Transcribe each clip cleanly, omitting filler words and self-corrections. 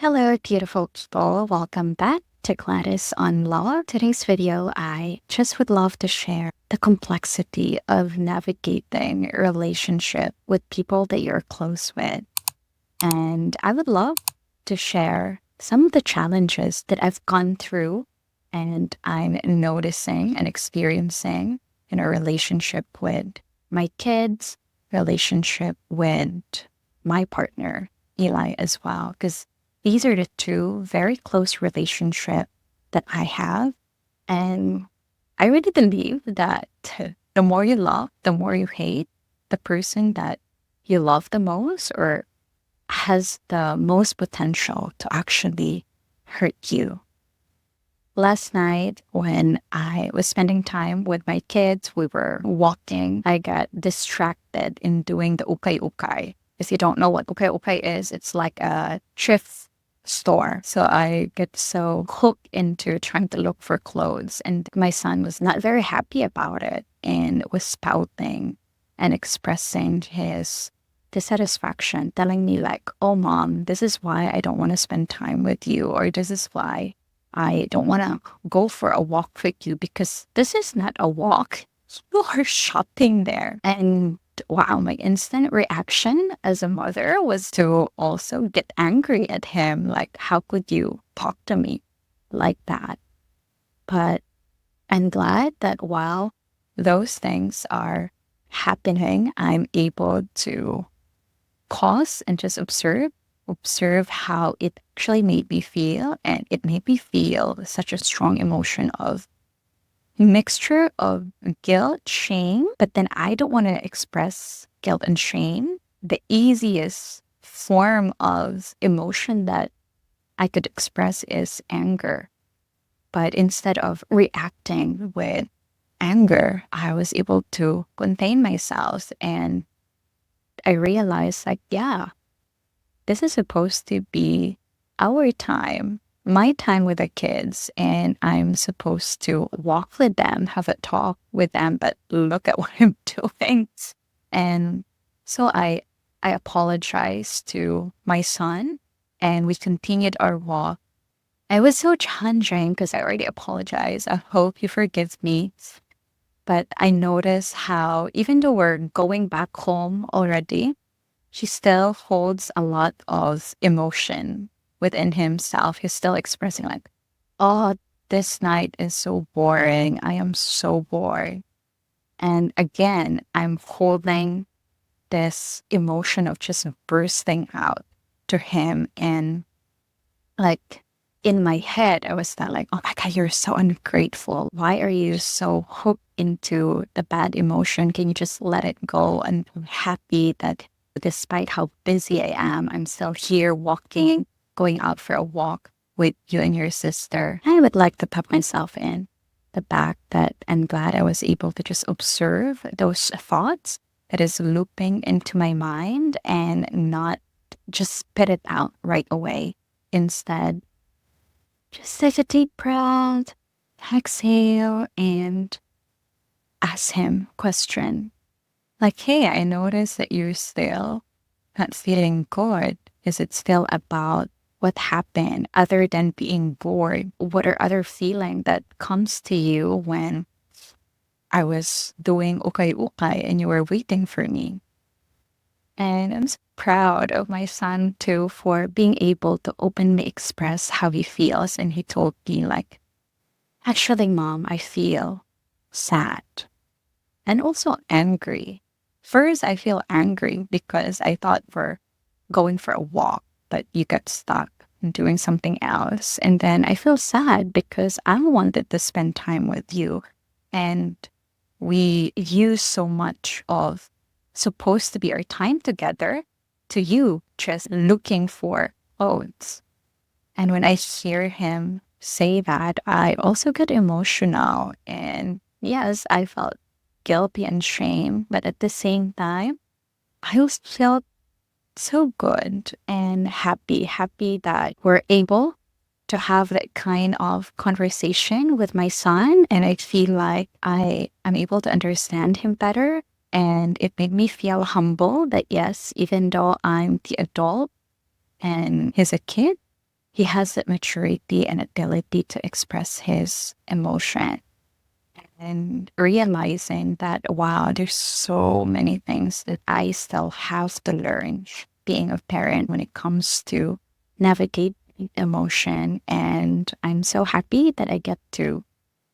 Hello, beautiful people. Welcome back to Gladys on Law. Today's video, I just would love to share the complexity of navigating a relationship with people that you're close with. And I would love to share some of the challenges that I've gone through and I'm noticing and experiencing in a relationship with my kids, relationship with my partner, Eli, as well. Because these are the two very close relationships that I have. And I really believe that the more you love, the more you hate the person that you love the most or has the most potential to actually hurt you. Last night, when I was spending time with my kids, we were walking. I got distracted in doing the ukay-ukay. If you don't know what ukay-ukay is, it's like a thrift store. So I get so hooked into trying to look for clothes. And my son was not very happy about it and was spouting and expressing his dissatisfaction, telling me like, oh, mom, this is why I don't want to spend time with you, or this is why I don't want to go for a walk with you because this is not a walk. You are shopping there. And wow, my instant reaction as a mother was to also get angry at him. Like, how could you talk to me like that? But I'm glad that while those things are happening, I'm able to pause and just observe how it actually made me feel. And it made me feel such a strong emotion of mixture of guilt, shame, but then I don't want to express guilt and shame. The easiest form of emotion that I could express is anger. But instead of reacting with anger, I was able to contain myself and I realized like, yeah, this is supposed to be our time, my time with the kids, and I'm supposed to walk with them, have a talk with them, but look at what I'm doing. And so I apologized to my son and we continued our walk. It was so challenging because I already apologized. I hope you forgive me. But I noticed how even though we're going back home already, she still holds a lot of emotion within himself. He's still expressing like, oh, this night is so boring. I am so bored. And again, I'm holding this emotion of just bursting out to him. And like in my head, I was that like, oh my God, you're so ungrateful. Why are you so hooked into the bad emotion? Can you just let it go? And I'm happy that despite how busy I am, I'm still here walking, going out for a walk with you and your sister. I would like to put myself in the back that I'm glad I was able to just observe those thoughts that is looping into my mind and not just spit it out right away. Instead, just take a deep breath, exhale, and ask him question. Like, hey, I noticed that you're still not feeling good. Is it still about what happened other than being bored? What are other feeling that comes to you when I was doing ukay-ukay and you were waiting for me? And I'm so proud of my son too for being able to openly express how he feels. And he told me like, actually, mom, I feel sad and also angry. First, I feel angry because I thought we're going for a walk, but you got stuck and doing something else. And then I feel sad because I wanted to spend time with you. And we use so much of supposed to be our time together to you just looking for clothes. And when I hear him say that, I also get emotional. And yes, I felt guilty and shame, but at the same time, I also felt so good and happy that we're able to have that kind of conversation with my son. And I feel like I am able to understand him better. And it made me feel humble that yes, even though I'm the adult and he's a kid, he has that maturity and ability to express his emotion, and realizing that, wow, there's so many things that I still have to learn being a parent when it comes to navigate emotion. And I'm so happy that I get to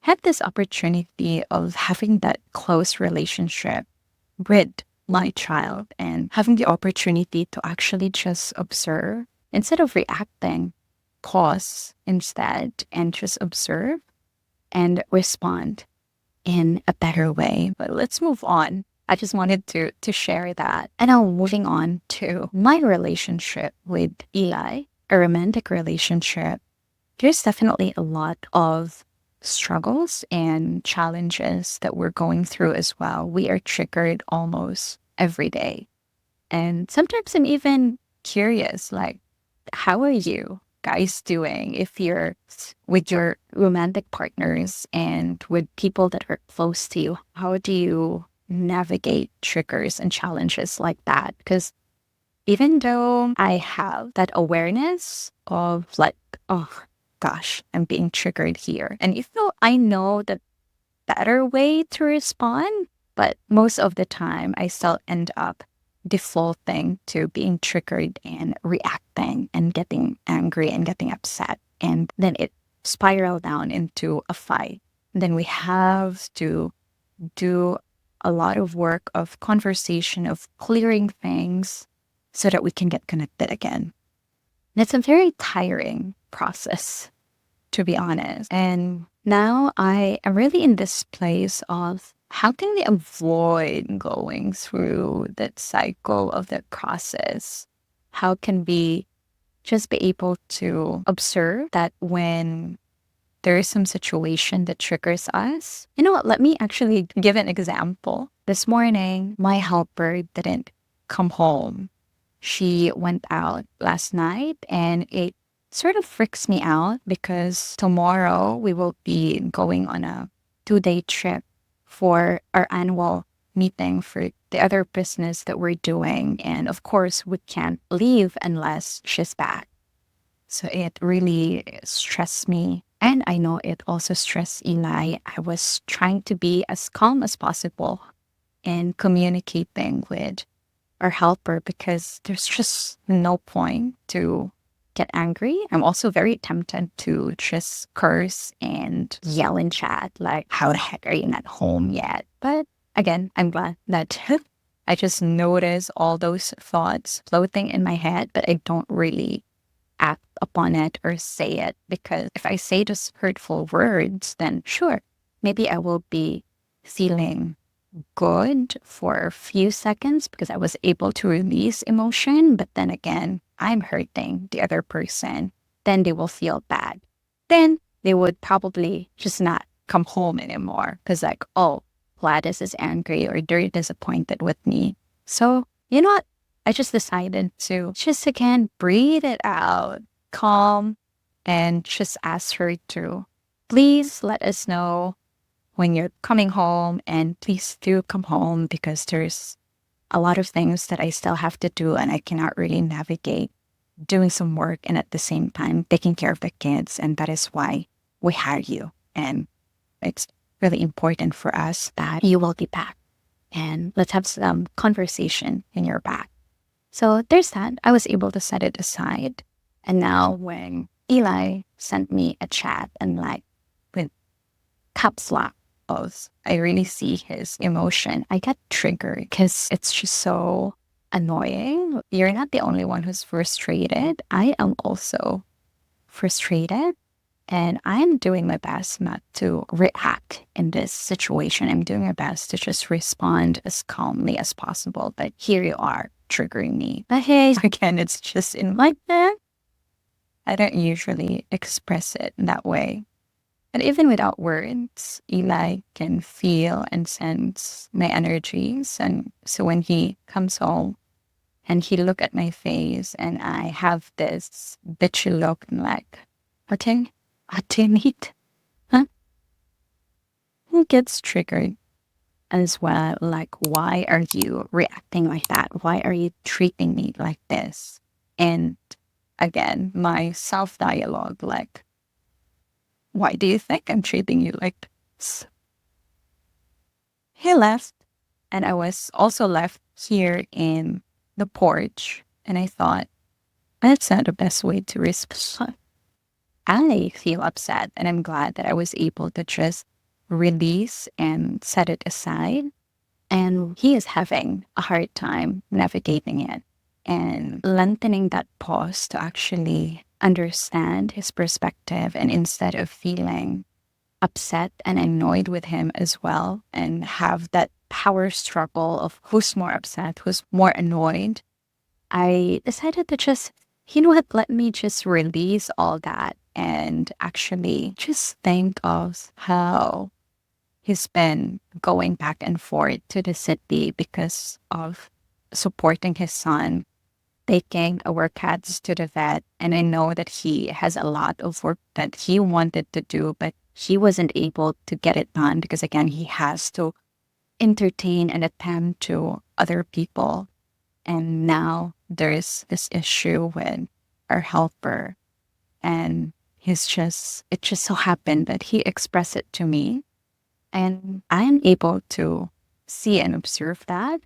have this opportunity of having that close relationship with my child and having the opportunity to actually just observe instead of reacting, pause instead and just observe and respond in a better way. But let's move on. I just wanted to share that. And now moving on to my relationship with Eli, a romantic relationship. There's definitely a lot of struggles and challenges that we're going through as well. We are triggered almost every day. And sometimes I'm even curious, like, how are you guys doing if you're with your romantic partners and with people that are close to you? How do you navigate triggers and challenges like that? Because even though I have that awareness of like, oh gosh, I'm being triggered here. And even though I know the better way to respond, but most of the time I still end up defaulting to being triggered and reacting and getting angry and getting upset. And then it spiraled down into a fight. Then we have to do a lot of work of conversation, of clearing things so that we can get connected again. And it's a very tiring process, to be honest. And now I am really in this place of how can we avoid going through that cycle of that process? How can we just be able to observe that when there is some situation that triggers us? You know what? Let me actually give an example. This morning, my helper didn't come home. She went out last night, and it sort of freaks me out because tomorrow we will be going on a 2-day trip for our annual meeting for the other business that we're doing. And of course, we can't leave unless she's back. So it really stressed me. And I know it also stressed Eli. I was trying to be as calm as possible in communicating with our helper because there's just no point to get angry. I'm also very tempted to just curse and yell in chat, like, how the heck are you not home yet? But again, I'm glad that I just notice all those thoughts floating in my head, but I don't really act upon it or say it, because if I say those hurtful words, then sure, maybe I will be feeling good for a few seconds because I was able to release emotion. But then again, I'm hurting the other person. Then they will feel bad. Then they would probably just not come home anymore because, like, oh, Gladys is angry or they're disappointed with me. So, you know what? I just decided to just again breathe it out, calm, and just ask her to please let us know when you're coming home, and please do come home because there's a lot of things that I still have to do and I cannot really navigate doing some work and at the same time taking care of the kids. And that is why we hire you. And it's really important for us that you will be back and let's have some conversation in your back. So there's that. I was able to set it aside. And now when Eli sent me a chat and like with caps lock, I really see his emotion, I get triggered because it's just so annoying. You're not the only one who's frustrated. I am also frustrated. And I'm doing my best not to react in this situation. I'm doing my best to just respond as calmly as possible. But here you are triggering me. But hey, again, it's just in my head. I don't usually express it that way. But even without words, Eli can feel and sense my energies. And so when he comes home and he look at my face and I have this bitchy look and like, what do you need? Huh? He gets triggered as well. Like, why are you reacting like that? Why are you treating me like this? And again, my self dialogue, like, why do you think I'm treating you like this? He left, and I was also left here in the porch. And I thought, that's not the best way to respond. I feel upset, and I'm glad that I was able to just release and set it aside. And he is having a hard time navigating it and lengthening that pause to actually understand his perspective. And instead of feeling upset and annoyed with him as well, and have that power struggle of who's more upset, who's more annoyed, I decided to just, you know what, let me just release all that and actually just think of how he's been going back and forth to the city because of supporting his son, taking our cats to the vet. And I know that he has a lot of work that he wanted to do, but he wasn't able to get it done because, again, he has to entertain and attend to other people. And now there's this issue with our helper. And it just so happened that he expressed it to me. And I am able to see and observe that.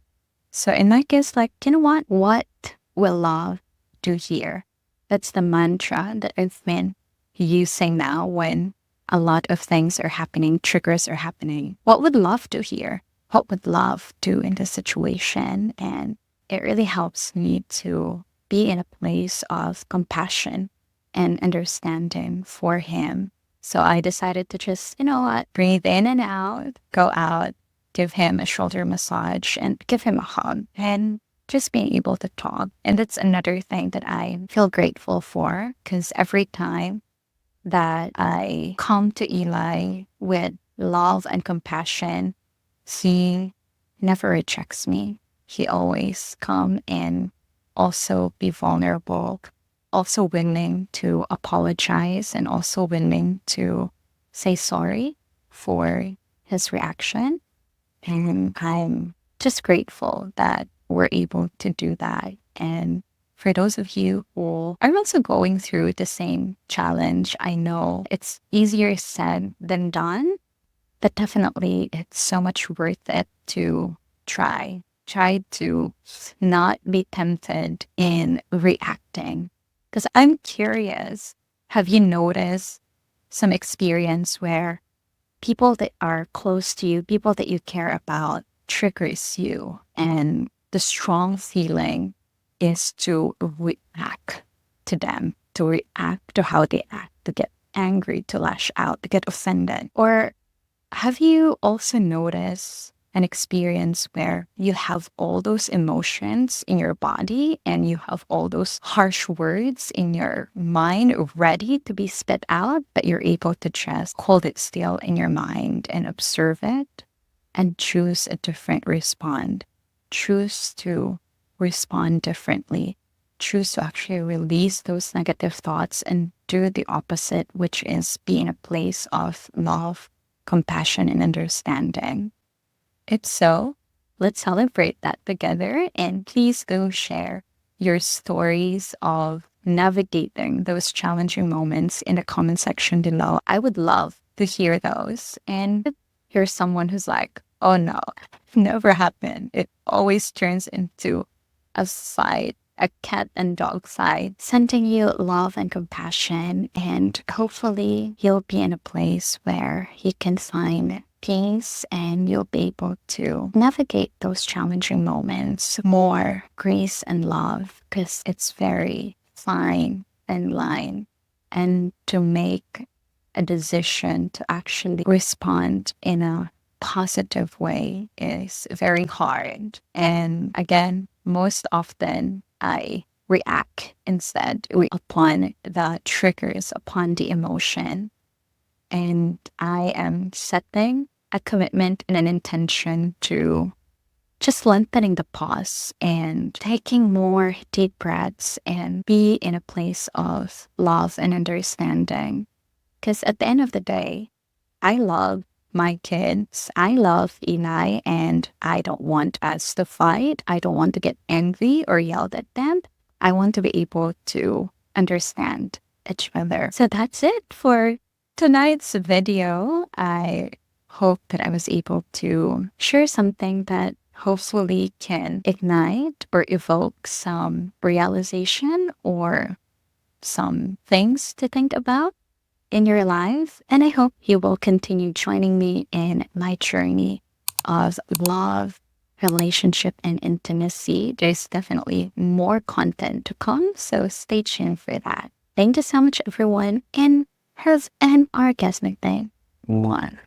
So in that case, like, you know what? What will love do here? That's the mantra that I've been using now when a lot of things are happening, triggers are happening. What would love do here? What would love do in this situation? And it really helps me to be in a place of compassion and understanding for him. So I decided to just, you know what, breathe in and out, go out, give him a shoulder massage, and give him a hug, and just being able to talk. And that's another thing that I feel grateful for, because every time that I come to Eli with love and compassion, he never rejects me. He always come and also be vulnerable, also willing to apologize, and also willing to say sorry for his reaction. And I'm just grateful that we're able to do that. And for those of you who are also going through the same challenge, I know it's easier said than done, but definitely it's so much worth it to try. Try to not be tempted in reacting. Because I'm curious, have you noticed some experience where people that are close to you, people that you care about, triggers you, and the strong feeling is to react to them, to react to how they act, to get angry, to lash out, to get offended? Or have you also noticed an experience where you have all those emotions in your body and you have all those harsh words in your mind ready to be spit out, but you're able to just hold it still in your mind and observe it and choose a different response? Choose to respond differently. Choose to actually release those negative thoughts and do the opposite, which is be in a place of love, compassion, and understanding. If so, let's celebrate that together. And please go share your stories of navigating those challenging moments in the comment section below. I would love to hear those. And if you're someone who's like, oh no, never happened, it always turns into a fight, a cat and dog fight, sending you love and compassion. And hopefully you'll be in a place where you can find peace and you'll be able to navigate those challenging moments more grace and love, because it's very fine and line. And to make a decision to actually respond in a positive way is very hard. And again, most often I react instead upon the triggers, upon the emotion. And I am setting a commitment and an intention to just lengthening the pause and taking more deep breaths and be in a place of love and understanding. Because at the end of the day, I love my kids. I love Eli, and I don't want us to fight. I don't want to get angry or yelled at them. I want to be able to understand each other. So that's it for tonight's video. I hope that I was able to share something that hopefully can ignite or evoke some realization or some things to think about in your life. And I hope you will continue joining me in my journey of love, relationship, and intimacy. There's definitely more content to come, so stay tuned for that. Thank you so much, everyone, and have an orgasmic day. One.